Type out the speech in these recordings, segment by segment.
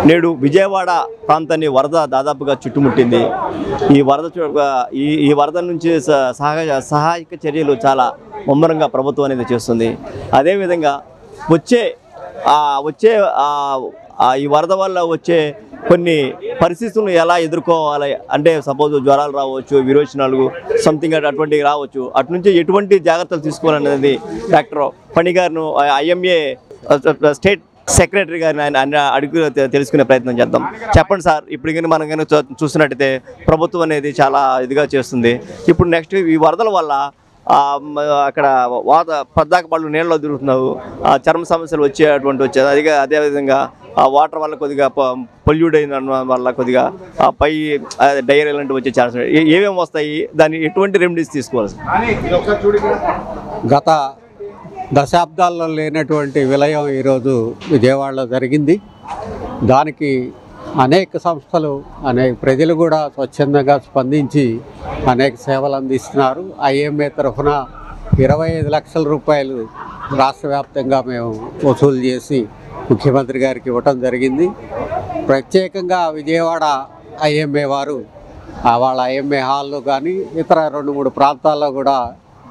నేడు విజయవాడ ప్రాంతాన్ని వరద దాదాపుగా చుట్టుముట్టింది. ఈ వరద నుంచి సహాయక చర్యలు చాలా ముమ్మరంగా ప్రభుత్వం అనేది చేస్తుంది. అదేవిధంగా ఈ వరద వల్ల వచ్చే కొన్ని పరిస్థితులను ఎలా ఎదుర్కోవాలి అంటే సపోజ్ జ్వరాలు రావచ్చు, విరోచనాలు సంథింగ్ అటువంటివి రావచ్చు. అటు నుంచి ఎటువంటి జాగ్రత్తలు తీసుకోవాలనేది డాక్టర్ ఫణి గారిను IMA స్టేట్ సెక్రటరీ గారిని ఆయన అడుగు తెలుసుకునే ప్రయత్నం చేద్దాం. చెప్పండి సార్, ఇప్పుడు కానీ మనం కానీ చూస్తున్నట్టయితే ప్రభుత్వం అనేది చాలా ఇదిగా చేస్తుంది. ఇప్పుడు నెక్స్ట్ ఈ వరదల వల్ల అక్కడ పద్దాక పళ్ళు నీళ్ళలో తిరుగుతున్నావు, చర్మ సమస్యలు వచ్చేది. అదేవిధంగా వాటర్ వల్ల కొద్దిగా పొల్యూట్ అయిన వల్ల కొద్దిగా పై డైరియా లాంటివి వచ్చే ఛాన్స్ ఏమేమి వస్తాయి, దాన్ని ఎటువంటి రెమెడీస్ తీసుకోవాలి? గత దశాబ్దాల్లో లేనటువంటి విలయం ఈరోజు విజయవాడలో జరిగింది. దానికి అనేక సంస్థలు, అనేక ప్రజలు కూడా స్వచ్ఛందంగా స్పందించి అనేక సేవలు అందిస్తున్నారు. IMA తరఫున 25 లక్షల రూపాయలు రాష్ట్ర వ్యాప్తంగా మేము వసూలు చేసి ముఖ్యమంత్రి గారికి ఇవ్వటం జరిగింది. ప్రత్యేకంగా విజయవాడ IMA వారు వాళ్ళ IMA హాల్లో కానీ ఇతర 2-3 ప్రాంతాల్లో కూడా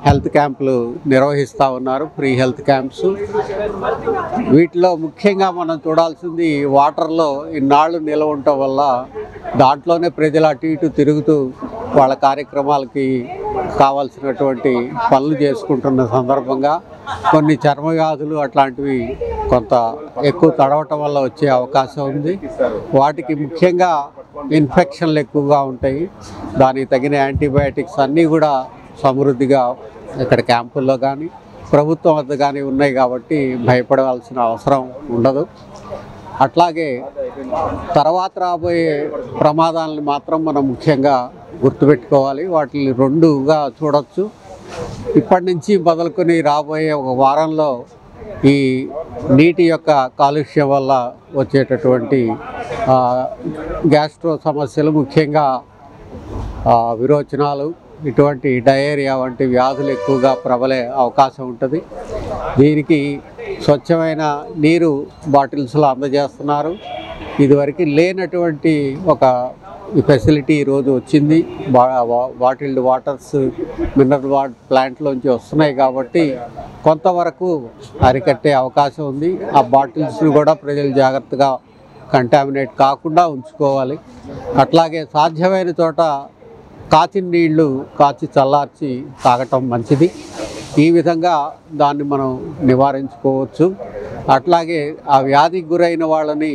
హెల్త్ క్యాంపులు నిర్వహిస్తూ ఉన్నారు, ఫ్రీ హెల్త్ క్యాంప్స్. వీటిలో ముఖ్యంగా మనం చూడాల్సింది వాటర్లో ఇన్నాళ్ళు నిల్వ ఉండటం వల్ల దాంట్లోనే ప్రజలు అటు ఇటు తిరుగుతూ వాళ్ళ కార్యక్రమాలకి కావాల్సినటువంటి పనులు చేసుకుంటున్న సందర్భంగా కొన్ని చర్మ వ్యాధులు అట్లాంటివి కొంత ఎక్కువ తడవటం వల్ల వచ్చే అవకాశం ఉంది. వాటికి ముఖ్యంగా ఇన్ఫెక్షన్లు ఎక్కువగా ఉంటాయి. దానికి తగిన యాంటీబయాటిక్స్ అన్నీ కూడా సమృద్ధిగా ఇక్కడ క్యాంపుల్లో కానీ ప్రభుత్వం వద్ద కానీ ఉన్నాయి కాబట్టి భయపడవలసిన అవసరం ఉండదు. అట్లాగే తర్వాత రాబోయే ప్రమాదాలను మాత్రం మనం ముఖ్యంగా గుర్తుపెట్టుకోవాలి. వాటిని 2గా చూడవచ్చు. ఇప్పటి నుంచి మొదలుకొని రాబోయే ఒక వారంలో ఈ నీటి యొక్క కాలుష్యం వల్ల వచ్చేటటువంటి గ్యాస్ట్రో సమస్యలు, ముఖ్యంగా విరోచనాలు, ఇటువంటి డయేరియా వంటి వ్యాధులు ఎక్కువగా ప్రబలే అవకాశం ఉంటుంది. దీనికి స్వచ్ఛమైన నీరు బాటిల్స్లో అందజేస్తున్నారు. ఇదివరకు లేనటువంటి ఒక ఫెసిలిటీ ఈరోజు వచ్చింది. బాటిల్డ్ వాటర్స్ మినరల్ వాటర్ ప్లాంట్లోంచి వస్తున్నాయి కాబట్టి కొంతవరకు అరికట్టే అవకాశం ఉంది. ఆ బాటిల్స్ని కూడా ప్రజలు జాగ్రత్తగా కంటామినేట్ కాకుండా ఉంచుకోవాలి. అట్లాగే సాధ్యమైన చోట కాచిన నీళ్లు కాచి చల్లార్చి తాగటం మంచిది. ఈ విధంగా దాన్ని మనం నివారించుకోవచ్చు. అట్లాగే ఆ వ్యాధికి గురైన వాళ్ళని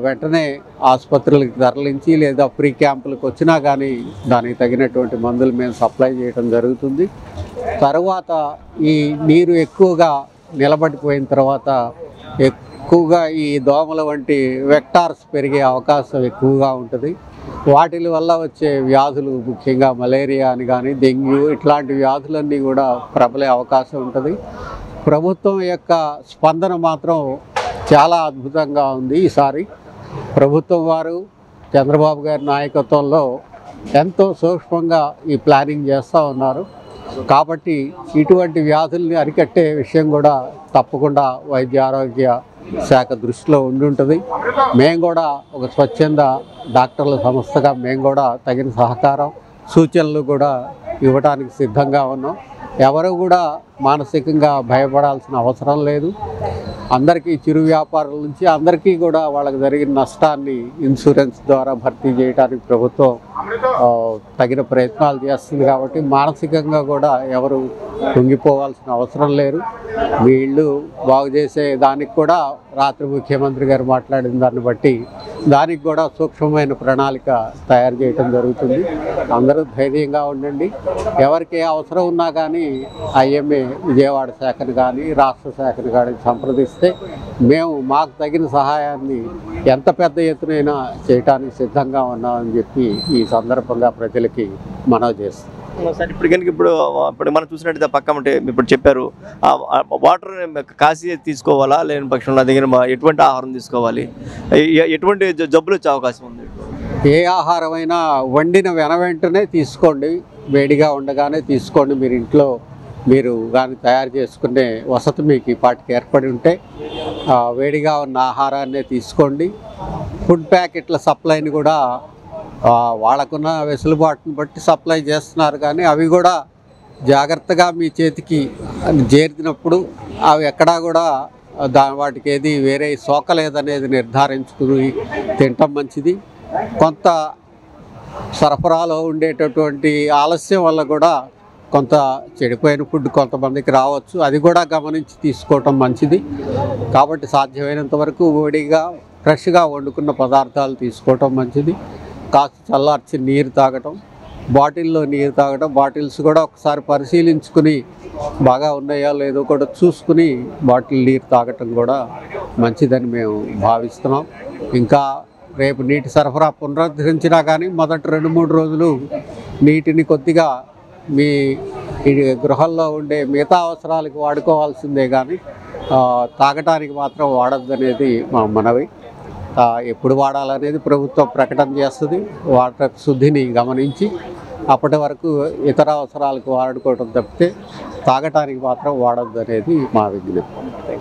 వెంటనే ఆసుపత్రులకు తరలించి లేదా ఫ్రీ క్యాంపులకు వచ్చినా కానీ దానికి తగినటువంటి మందులు మేము సప్లై చేయడం జరుగుతుంది. తర్వాత ఈ నీరు ఎక్కువగా నిలబడిపోయిన తర్వాత ఎక్కువగా ఈ దోమల వంటి వెక్టార్స్ పెరిగే అవకాశం ఎక్కువగా ఉంటుంది. వాటి వల్ల వచ్చే వ్యాధులు, ముఖ్యంగా మలేరియా అని కానీ డెంగ్యూ ఇట్లాంటి వ్యాధులన్నీ కూడా ప్రబలే అవకాశం ఉంటుంది. ప్రభుత్వం యొక్క స్పందన మాత్రం చాలా అద్భుతంగా ఉంది. ఈసారి ప్రభుత్వం వారు చంద్రబాబు గారి నాయకత్వంలో ఎంతో సూక్ష్మంగా ఈ ప్లానింగ్ చేస్తూ ఉన్నారు. కాబట్టి ఇటువంటి వ్యాధుల్ని అరికట్టే విషయం కూడా తప్పకుండా వైద్య ఆరోగ్య శాఖ దృష్టిలో ఉండుంటుంది. మేము కూడా ఒక స్వచ్ఛంద డాక్టర్ల సంస్థగా మేము కూడా తగిన సహకారం, సూచనలు కూడా ఇవ్వడానికి సిద్ధంగా ఉన్నాం. ఎవరు కూడా మానసికంగా భయపడాల్సిన అవసరం లేదు. అందరికీ చిరు వ్యాపారుల నుంచి అందరికీ కూడా వాళ్ళకి జరిగిన నష్టాన్ని ఇన్సూరెన్స్ ద్వారా భర్తీ చేయడానికి ప్రభుత్వం తగిన ప్రయత్నాలు చేస్తుంది. కాబట్టి మానసికంగా కూడా ఎవరు కుంగిపోవాల్సిన అవసరం లేదు. మీ ఇళ్ళు బాగు చేసే దానికి కూడా రాత్రి ముఖ్యమంత్రి గారు మాట్లాడిన దాన్ని బట్టి దానికి కూడా సూక్ష్మమైన ప్రణాళిక తయారు చేయడం జరుగుతుంది. అందరూ ధైర్యంగా ఉండండి. ఎవరికి అవసరం ఉన్నా కానీ IMA విజయవాడ శాఖను కానీ రాష్ట్ర శాఖను కానీ సంప్రదిస్తే మేము మాకు తగిన సహాయాన్ని ఎంత పెద్ద ఎత్తునైనా చేయడానికి సిద్ధంగా ఉన్నామని చెప్పి ఈ సందర్భంగా ప్రజలకి మనవి చేస్తాం. సార్, ఇప్పుడు మనం చూసినట్టయితే పక్కమంటే ఇప్పుడు చెప్పారు వాటర్ కాసి తీసుకోవాలా, లేని పక్షంలో దగ్గర ఎటువంటి ఆహారం తీసుకోవాలి, ఎటువంటి జబ్బులు వచ్చే అవకాశం ఉంది? ఏ ఆహారమైనా వండిన వెంటనే తీసుకోండి, వేడిగా ఉండగానే తీసుకోండి. మీరు ఇంట్లో మీరు కానీ తయారు చేసుకునే వసతి మీకు ఈ పాటికి ఏర్పడి ఉంటే వేడిగా ఉన్న ఆహారాన్ని తీసుకోండి. ఫుడ్ ప్యాకెట్ల సప్లైని కూడా వాళ్ళకున్న వెసులుబాటుని బట్టి సప్లై చేస్తున్నారు, కానీ అవి కూడా జాగ్రత్తగా మీ చేతికి చేరినప్పుడు అవి ఎక్కడా కూడా వాటికి ఏది వేరే సోకలేదనేది నిర్ధారించుకుని తినటం మంచిది. కొంత సరఫరాలో ఉండేటటువంటి ఆలస్యం వల్ల కూడా కొంత చెడిపోయిన ఫుడ్ కొంతమందికి రావచ్చు, అది కూడా గమనించి తీసుకోవటం మంచిది. కాబట్టి సాధ్యమైనంత వరకు వేడిగా ఫ్రెష్గా వండుకున్న పదార్థాలు తీసుకోవటం మంచిది. కాస్త చల్లార్చి నీరు తాగటం, బాటిల్లో నీరు తాగటం, బాటిల్స్ కూడా ఒకసారి పరిశీలించుకుని బాగా ఉన్నాయో లేదో కూడా చూసుకుని బాటిల్ నీరు తాగటం కూడా మంచిదని మేము భావిస్తున్నాం. ఇంకా రేపు నీటి సరఫరా పునరుద్ధరించినా కానీ మొదటి 2-3 రోజులు నీటిని కొద్దిగా మీ గృహంలో ఉండే మిగతా అవసరాలకు వాడుకోవాల్సిందే, కానీ తాగటానికి మాత్రం వాడద్దు అనేది మా మనవి. ఎప్పుడు వాడాలనేది ప్రభుత్వం ప్రకటన చేస్తుంది. వాటర్ శుద్ధిని గమనించి అప్పటి వరకు ఇతర అవసరాలకు వాడుకోవడం తప్పితే తాగటానికి మాత్రం వాడద్దు అనేది మా విజ్ఞప్తి.